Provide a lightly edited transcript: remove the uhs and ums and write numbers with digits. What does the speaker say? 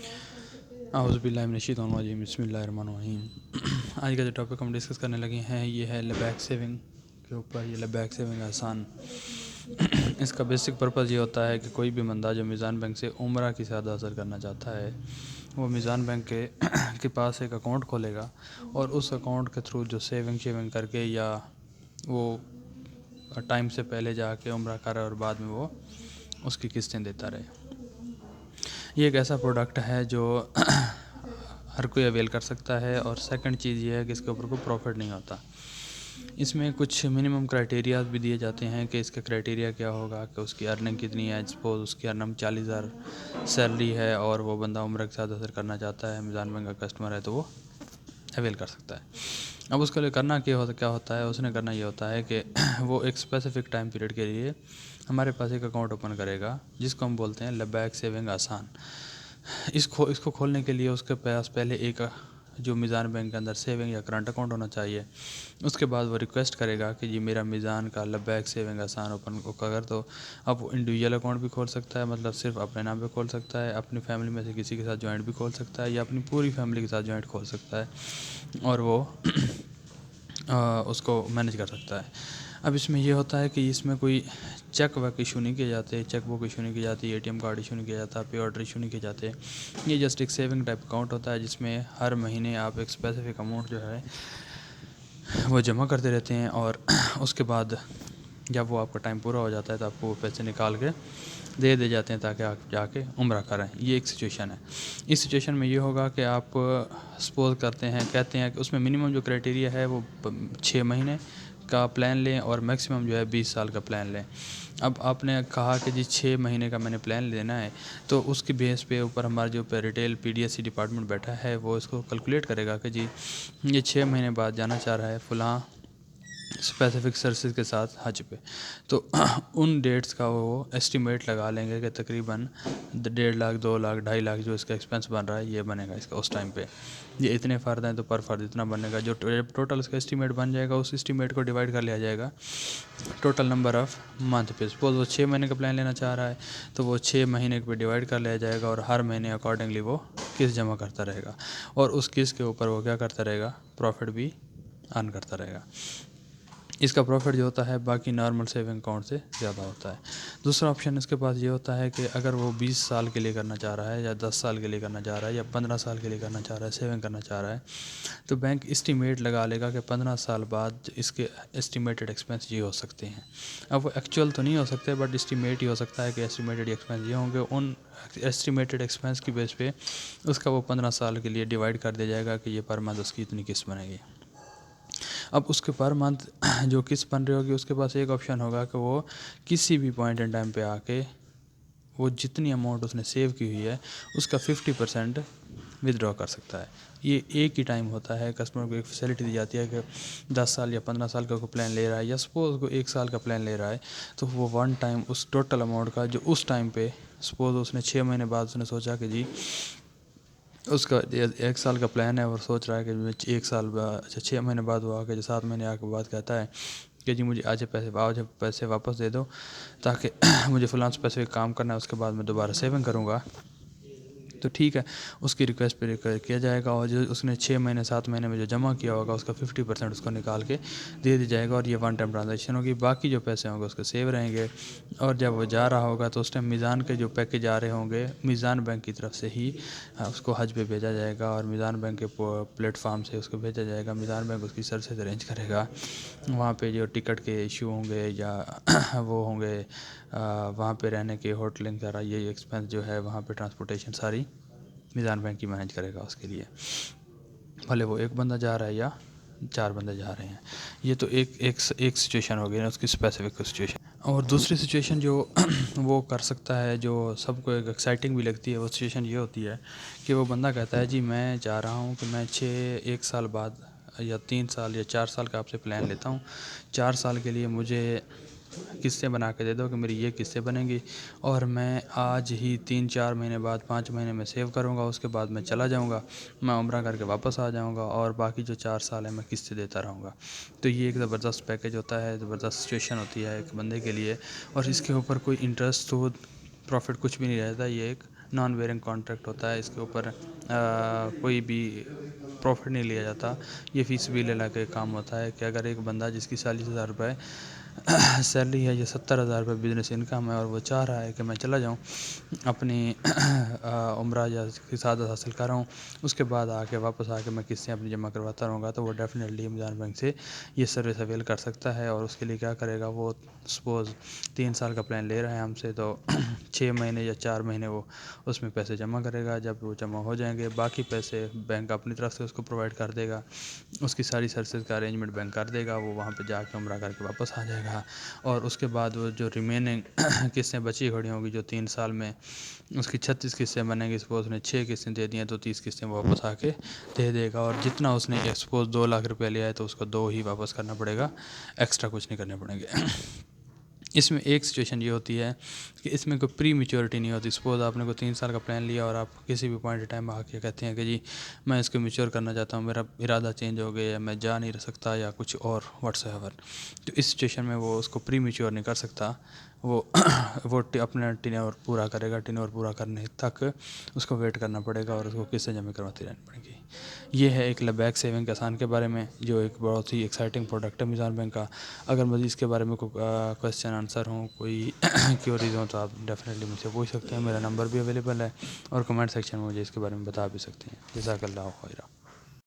اعوذ باللہ من الشیطان الرجیم، بسم اللہ الرحمن الرحیم۔ آج کا جو ٹاپک ہم ڈسکس کرنے لگے ہیں یہ ہے لیبیک سیونگ کے اوپر۔ یہ لیبیک سیونگ آسان، اس کا بیسک پرپز یہ ہوتا ہے کہ کوئی بھی بندہ جو میزان بینک سے عمرہ کی سعادت حاصل کرنا چاہتا ہے وہ میزان بینک کے پاس ایک اکاؤنٹ کھولے گا، اور اس اکاؤنٹ کے تھرو جو سیونگ کر کے یا وہ ٹائم سے پہلے جا کے عمرہ کرے اور بعد میں وہ اس کی قسطیں دیتا رہے۔ یہ ایک ایسا پروڈکٹ ہے جو ہر کوئی اویل کر سکتا ہے، اور سیکنڈ چیز یہ ہے کہ اس کے اوپر کوئی پروفٹ نہیں ہوتا۔ اس میں کچھ منیمم کرائٹیریاز بھی دیے جاتے ہیں کہ اس کا کرائٹیریا کیا ہوگا، کہ اس کی ارننگ کتنی ہے۔ سپوز اس کی ارننگ 40,000 سیلری ہے اور وہ بندہ عمرہ کے ساتھ حاصل کرنا چاہتا ہے، میزان بینک کا کسٹمر ہے، تو وہ اویل کر سکتا ہے۔ اب اس کے لیے کرنا کیا ہوتا ہے، اس نے کرنا یہ ہوتا ہے کہ وہ ایک اسپیسیفک ٹائم پیریڈ کے لیے ہمارے پاس ایک اکاؤنٹ اوپن کرے گا جس کو ہم بولتے ہیں لیبیک سیونگ آسان۔ اس کو کھولنے کے لیے اس کے پاس پہلے ایک جو میزان بینک کے اندر سیونگ یا کرنٹ اکاؤنٹ ہونا چاہیے۔ اس کے بعد وہ ریکویسٹ کرے گا کہ جی میرا میزان کا لیبیک سیونگ آسان اوپن کر دو۔ اب وہ انڈیویجول اکاؤنٹ بھی کھول سکتا ہے، مطلب صرف اپنے نام پہ کھول سکتا ہے، اپنی فیملی میں سے کسی کے ساتھ جوائنٹ بھی کھول سکتا ہے، یا اپنی پوری فیملی کے ساتھ جوائنٹ کھول سکتا ہے، اور وہ اس کو مینیج کر سکتا ہے۔ اب اس میں یہ ہوتا ہے کہ اس میں کوئی چیک ویک ایشو نہیں کیے جاتے، چیک بک ایشو نہیں کی جاتی، A T M card issue نہیں کیا جاتا، پے آرڈر ایشو نہیں کیے جاتے۔ یہ جسٹ ایک سیونگ ٹائپ اکاؤنٹ ہوتا ہے جس میں ہر مہینے آپ ایک اسپیسیفک اماؤنٹ جو ہے وہ جمع کرتے رہتے ہیں، اور اس کے بعد جب وہ آپ کا ٹائم پورا ہو جاتا ہے تو آپ کو وہ پیسے نکال کے دے جاتے ہیں تاکہ آپ جا کے عمرہ کریں۔ یہ ایک سچویشن ہے۔ اس سچویشن میں یہ ہوگا کہ آپ سپوز کہتے ہیں کہ اس میں منیمم جو کرائٹیریا ہے وہ 6 مہینے کا پلان لیں، اور میکسیمم جو ہے 20 سال کا پلان لیں۔ اب آپ نے کہا کہ جی 6 مہینے کا میں نے پلان لینا ہے، تو اس کی بیس پہ اوپر ہمارا جو retail P D S C department بیٹھا ہے وہ اس کو کیلکولیٹ کرے گا کہ جی یہ 6 مہینے بعد جانا چاہ رہا ہے فلاں اسپیسیفک سرسز کے ساتھ حج پہ، تو ان ڈیٹس کا وہ ایسٹیمیٹ لگا لیں گے کہ تقریباً 1.5 لاکھ 2 لاکھ 2.5 لاکھ جو اس کا ایکسپینس بن رہا ہے یہ بنے گا اس کا اس ٹائم پہ۔ یہ اتنے فرد ہیں تو پر فرد اتنا بنے گا، جو ٹوٹل اس کا اسٹیمیٹ بن جائے گا اس اسٹیمیٹ کو ڈیوائڈ کر لیا جائے گا ٹوٹل نمبر آف منتھ پہ۔ سپوز وہ 6 مہینے کا پلان لینا چاہ رہا ہے تو وہ 6 مہینے پہ ڈیوائڈ کر لیا جائے گا، اور ہر مہینے اکارڈنگلی وہ قسط جمع کرتا رہے گا، اور اس قسط کے اوپر وہ کیا کرتا رہے گا، پروفٹ بھی ارن کرتا رہے گا۔ اس کا پروفٹ جو ہوتا ہے باقی نارمل سیونگ اکاؤنٹ سے زیادہ ہوتا ہے۔ دوسرا آپشن اس کے پاس یہ ہوتا ہے کہ اگر وہ 20 سال کے لیے کرنا چاہ رہا ہے، یا 10 سال کے لیے کرنا چاہ رہا ہے، یا 15 سال کے لیے کرنا چاہ رہا ہے، سیونگ کرنا چاہ رہا ہے، تو بینک اسٹیمیٹ لگا لے گا کہ 15 سال بعد اس کے اسٹیمیٹڈ ایکسپینس یہ ہو سکتے ہیں۔ اب وہ ایکچوئل تو نہیں ہو سکتے، بٹ اسٹیمیٹ ہی ہو سکتا ہے کہ ایسٹیمیٹڈ ایکسپینس یہ ہوں گے۔ ان ایسٹیمیٹڈ ایکسپینس کی بیس پہ اس کا وہ 15 سال کے لیے ڈیوائڈ کر دیا جائے گا کہ یہ پر منتھ اس کی اتنی قسط بنے گی۔ اب اس کے پر منتھ جو قسط بن رہی ہوگی اس کے پاس ایک آپشن ہوگا کہ وہ کسی بھی پوائنٹ ان ٹائم پہ آ کے وہ جتنی اماؤنٹ اس نے سیو کی ہوئی ہے اس کا 50% ودرا کر سکتا ہے۔ یہ ایک ہی ٹائم ہوتا ہے، کسٹمر کو ایک فیسلٹی دی جاتی ہے کہ 10 سال یا 15 سال کا کوئی پلان لے رہا ہے، یا سپوز کو 1 سال کا پلان لے رہا ہے، تو وہ ون ٹائم اس ٹوٹل اماؤنٹ کا جو اس ٹائم پہ سپوز اس نے 6 مہینے بعد اس نے سوچا کہ جی اس کا 1 سال کا پلان ہے، اور سوچ رہا ہے کہ 1 سال بعد 6 مہینے بعد وہ آ کے جو 7 مہینے آ کے بعد کہتا ہے کہ جی مجھے آج پیسے واپس دے دو تاکہ مجھے فلاں اسپیسیفک کام کرنا ہے، اس کے بعد میں دوبارہ سیونگ کروں گا، تو ٹھیک ہے، اس کی ریکویسٹ پہ کیا جائے گا، اور جو اس نے 6 مہینے 7 مہینے میں جو جمع کیا ہوگا اس کا 50% اس کو نکال کے دے دی جائے گا، اور یہ ون ٹائم ٹرانزیکشن ہوگی۔ باقی جو پیسے ہوں گے اس کے سیو رہیں گے، اور جب وہ جا رہا ہوگا تو اس ٹائم میزان کے جو پیکج آ رہے ہوں گے میزان بینک کی طرف سے ہی اس کو حج پہ بھیجا جائے گا، اور میزان بینک کے پلیٹ فارم سے اس کو بھیجا جائے گا۔ میزان بینک اس کی سرسز ارینج کرے گا، وہاں پہ جو ٹکٹ کے ایشو ہوں گے یا وہ ہوں گے وہاں پہ رہنے کے ہوٹلنگ وغیرہ، یہ ایکسپینس جو ہے وہاں پہ ٹرانسپورٹیشن ساری میزان بینک کی مینیج کرے گا اس کے لیے، بھلے وہ ایک بندہ جا رہا ہے یا 4 بندے جا رہے ہیں۔ یہ تو ایک سچویشن ہو گئی نا اس کی اسپیسیفک سچویشن۔ اور دوسری سچویشن جو وہ کر سکتا ہے جو سب کو ایک ایکسائٹنگ بھی لگتی ہے، وہ سچویشن یہ ہوتی ہے کہ وہ بندہ کہتا ہے جی میں چاہ رہا ہوں کہ میں 1 سال بعد یا 3 سال یا 4 سال کا آپ سے پلان لیتا ہوں، 4 سال کے لیے مجھے قسطیں بنا کے دے دو کہ میری یہ قسطیں بنیں گی، اور میں آج ہی 3-4 مہینے بعد 5 مہینے میں سیو کروں گا، اس کے بعد میں چلا جاؤں گا، میں عمرہ کر کے واپس آ جاؤں گا، اور باقی جو 4 سال ہیں میں قسطیں دیتا رہوں گا۔ تو یہ ایک زبردست پیکیج ہوتا ہے، زبردست سچویشن ہوتی ہے ایک بندے کے لیے، اور اس کے اوپر کوئی انٹرسٹ سود پروفٹ کچھ بھی نہیں رہتا، یہ ایک نان بیئرنگ کانٹریکٹ ہوتا ہے، اس کے اوپر کوئی بھی پروفٹ نہیں لیا جاتا. یہ فی سبیل اللہ کے کام ہوتا ہے کہ اگر ایک بندہ جس کی 40,000 روپے سیلری ہے یا 70,000 روپے بزنس انکم ہے اور وہ چاہ رہا ہے کہ میں چلا جاؤں اپنی عمرہ یا سعادت حاصل کر رہا ہوں، اس کے بعد واپس آ کے میں قسطیں اپنی جمع کرواتا رہوں گا، تو وہ ڈیفینیٹلی امجاد بینک سے یہ سروس اویل کر سکتا ہے. اور اس کے لیے کیا کرے گا، وہ سپوز 3 سال کا پلان لے رہا ہے ہم سے، تو 6 مہینے یا 4 مہینے وہ اس میں پیسے جمع کرے گا. جب وہ جمع ہو جائیں گے باقی پیسے بینک اپنی طرف سے اس کو پرووائڈ کر دے گا، اس کی ساری سروسز کا ارینجمنٹ بینک کر دے گا، وہ وہاں پہ جا کے عمرہ کر کے واپس آ جائے گا. اور اس کے بعد وہ جو ریمیننگ قسطیں بچی کھڑی ہوں گی، جو 3 سال میں اس کی 36 قسطیں بنیں گی، سپوز نے 6 قسطیں دے دی ہیں تو 30 قسطیں وہ واپس آ کے دے دے گا. اور جتنا اس نے سپوز 2 لاکھ روپے لیا ہے تو اس کو 2 ہی واپس کرنا پڑے گا، ایکسٹرا کچھ نہیں کرنے پڑیں گے. اس میں ایک سچویشن یہ ہوتی ہے کہ اس میں کوئی پری میچورٹی نہیں ہوتی. سپوز آپ نے کوئی 3 سال کا پلان لیا اور آپ کسی بھی پوائنٹ ٹائم آ کے کہتے ہیں کہ جی میں اس کو میچور کرنا چاہتا ہوں، میرا ارادہ چینج ہو گیا، میں جا نہیں رہ سکتا یا کچھ اور واٹس ایور، تو اس سچویشن میں وہ اس کو پری میچور نہیں کر سکتا. وہ اپنا ٹینیور پورا کرے گا، ٹینیور پورا کرنے تک اس کو ویٹ کرنا پڑے گا اور اس کو قسطیں جمع کرواتی رہنی پڑیں گی. یہ ہے ایک لیبیک سیونگ آسان کے بارے میں، جو ایک بہت ہی ایکسائٹنگ پروڈکٹ ہے میزان بینک کا. اگر مزید اس کے بارے میں کوئی کویسچن آنسر ہوں، کوئی کیوریز ہوں، تو آپ ڈیفینیٹلی مجھ سے پوچھ سکتے ہیں. میرا نمبر بھی اویلیبل ہے اور کمنٹ سیکشن میں مجھے اس کے بارے میں بتا بھی سکتے ہیں. جزاک اللہ خیرہ.